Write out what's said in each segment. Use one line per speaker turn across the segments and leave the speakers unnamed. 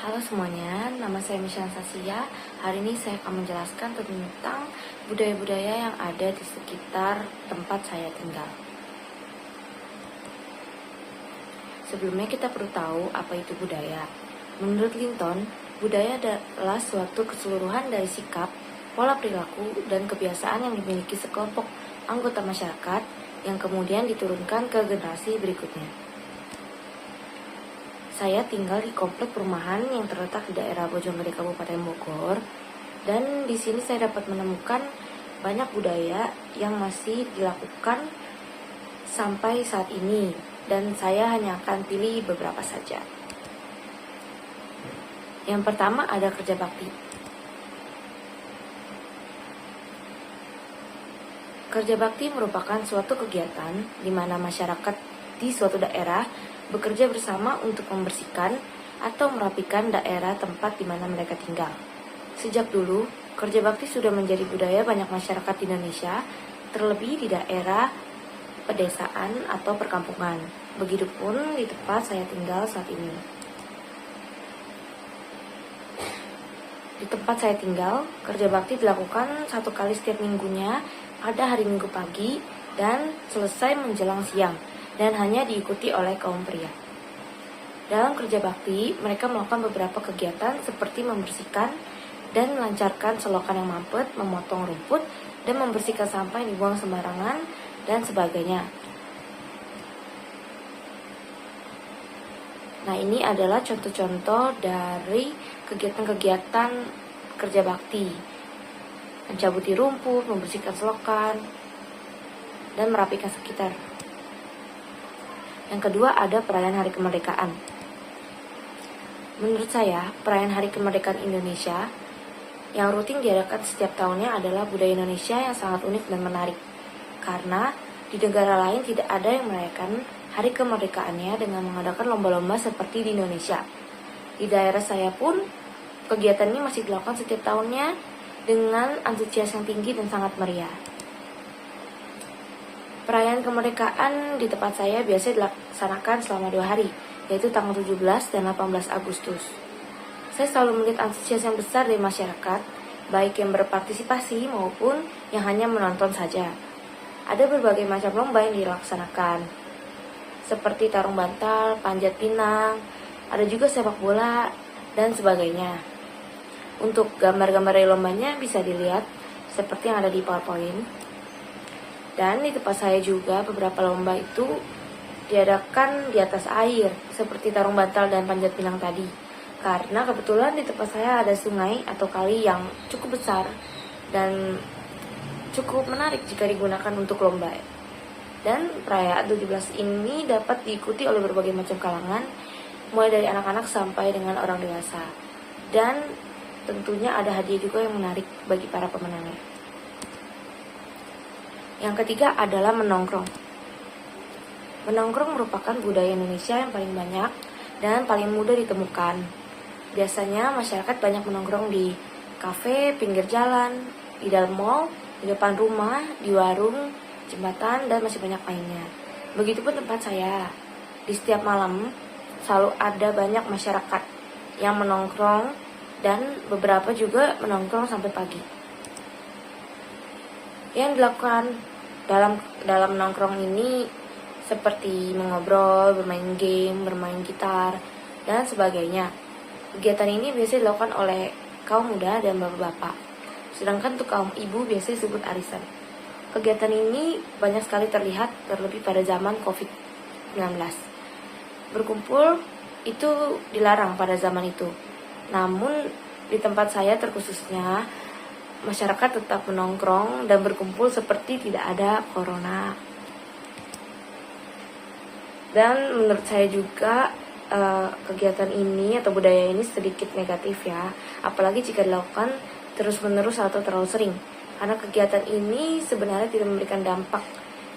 Halo semuanya, nama saya Michelle Sasia. Hari ini saya akan menjelaskan tentang budaya-budaya yang ada di sekitar tempat saya tinggal. Sebelumnya kita perlu tahu apa itu budaya. Menurut Linton, budaya adalah suatu keseluruhan dari sikap, pola perilaku, dan kebiasaan yang dimiliki sekelompok anggota masyarakat yang kemudian diturunkan ke generasi berikutnya. Saya tinggal di komplek perumahan yang terletak di daerah Bojonggede, Kabupaten Bogor, dan di sini saya dapat menemukan banyak budaya yang masih dilakukan sampai saat ini, dan saya hanya akan pilih beberapa saja. Yang pertama ada kerja bakti. Kerja bakti merupakan suatu kegiatan di mana masyarakat di suatu daerah bekerja bersama untuk membersihkan atau merapikan daerah tempat di mana mereka tinggal. Sejak dulu, kerja bakti sudah menjadi budaya banyak masyarakat di Indonesia, terlebih di daerah pedesaan atau perkampungan. Begitupun di tempat saya tinggal saat ini. Di tempat saya tinggal, kerja bakti dilakukan 1 kali setiap minggunya pada hari Minggu pagi dan selesai menjelang siang, dan hanya diikuti oleh kaum pria. Dalam kerja bakti, mereka melakukan beberapa kegiatan seperti membersihkan dan melancarkan selokan yang mampet, memotong rumput, dan membersihkan sampah yang dibuang sembarangan, dan sebagainya. Nah, ini adalah contoh-contoh dari kegiatan-kegiatan kerja bakti. Mencabuti rumput, membersihkan selokan, dan merapikan sekitar. Yang kedua ada perayaan Hari Kemerdekaan. Menurut saya, perayaan Hari Kemerdekaan Indonesia yang rutin diadakan setiap tahunnya adalah budaya Indonesia yang sangat unik dan menarik. Karena di negara lain tidak ada yang merayakan Hari Kemerdekaannya dengan mengadakan lomba-lomba seperti di Indonesia. Di daerah saya pun, kegiatan ini masih dilakukan setiap tahunnya dengan antusias yang tinggi dan sangat meriah. Perayaan kemerdekaan di tempat saya biasa dilaksanakan selama 2 hari, yaitu tanggal 17 dan 18 Agustus. Saya selalu melihat antusias yang besar dari masyarakat, baik yang berpartisipasi maupun yang hanya menonton saja. Ada berbagai macam lomba yang dilaksanakan, seperti tarung bantal, panjat pinang, ada juga sepak bola, dan sebagainya. Untuk gambar-gambar dari lombanya bisa dilihat seperti yang ada di PowerPoint. Dan di tempat saya juga beberapa lomba itu diadakan di atas air, seperti tarung bantal dan panjat pinang tadi. Karena kebetulan di tempat saya ada sungai atau kali yang cukup besar dan cukup menarik jika digunakan untuk lomba. Dan perayaan 17 ini dapat diikuti oleh berbagai macam kalangan, mulai dari anak-anak sampai dengan orang dewasa. Dan tentunya ada hadiah juga yang menarik bagi para pemenangnya. Yang ketiga adalah menongkrong. Menongkrong merupakan budaya Indonesia yang paling banyak dan paling mudah ditemukan. Biasanya masyarakat banyak menongkrong di kafe, pinggir jalan, di dalam mall, di depan rumah, di warung, jembatan, dan masih banyak lainnya. Begitupun tempat saya. Di setiap malam selalu ada banyak masyarakat yang menongkrong dan beberapa juga menongkrong sampai pagi. Yang dilakukan dalam nongkrong ini seperti mengobrol, bermain game, bermain gitar, dan sebagainya. Kegiatan ini biasanya dilakukan oleh kaum muda dan bapak-bapak. Sedangkan untuk kaum ibu biasanya disebut arisan. Kegiatan ini banyak sekali terlihat terlebih pada zaman COVID-19. Berkumpul itu dilarang pada zaman itu. Namun di tempat saya terkhususnya masyarakat tetap menongkrong dan berkumpul seperti tidak ada corona. Dan menurut saya juga kegiatan ini atau budaya ini sedikit negatif ya, apalagi jika dilakukan terus-menerus atau terlalu sering. Karena kegiatan ini sebenarnya tidak memberikan dampak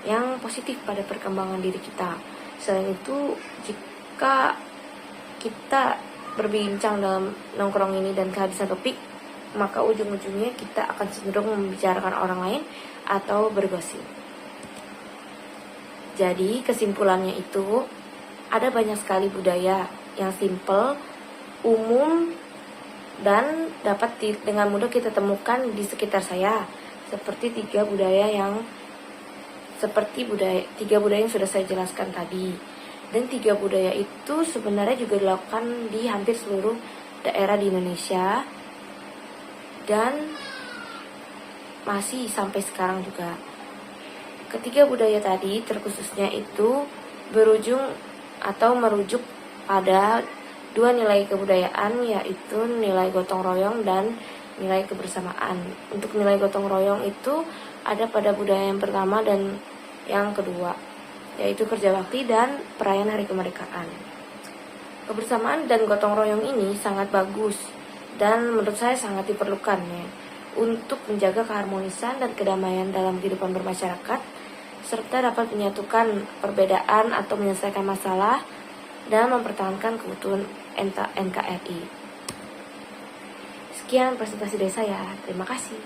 yang positif pada perkembangan diri kita. Selain itu, jika kita berbincang dalam nongkrong ini dan kehabisan topik, maka ujung-ujungnya kita akan cenderung membicarakan orang lain atau bergosip. Jadi kesimpulannya itu ada banyak sekali budaya yang simple, umum, dan dapat dengan mudah kita temukan di sekitar saya, seperti tiga budaya yang sudah saya jelaskan tadi. Dan tiga budaya itu sebenarnya juga dilakukan di hampir seluruh daerah di Indonesia dan masih sampai sekarang juga. Ketiga budaya tadi terkhususnya itu merujuk pada dua nilai kebudayaan, yaitu nilai gotong royong dan nilai kebersamaan. Untuk nilai gotong royong itu ada pada budaya yang pertama dan yang kedua, yaitu kerja bakti dan perayaan hari kemerdekaan. Kebersamaan dan gotong royong ini sangat bagus dan menurut saya sangat diperlukan ya, untuk menjaga keharmonisan dan kedamaian dalam kehidupan bermasyarakat, serta dapat menyatukan perbedaan atau menyelesaikan masalah dan mempertahankan keutuhan NKRI. Sekian presentasi dari saya, terima kasih.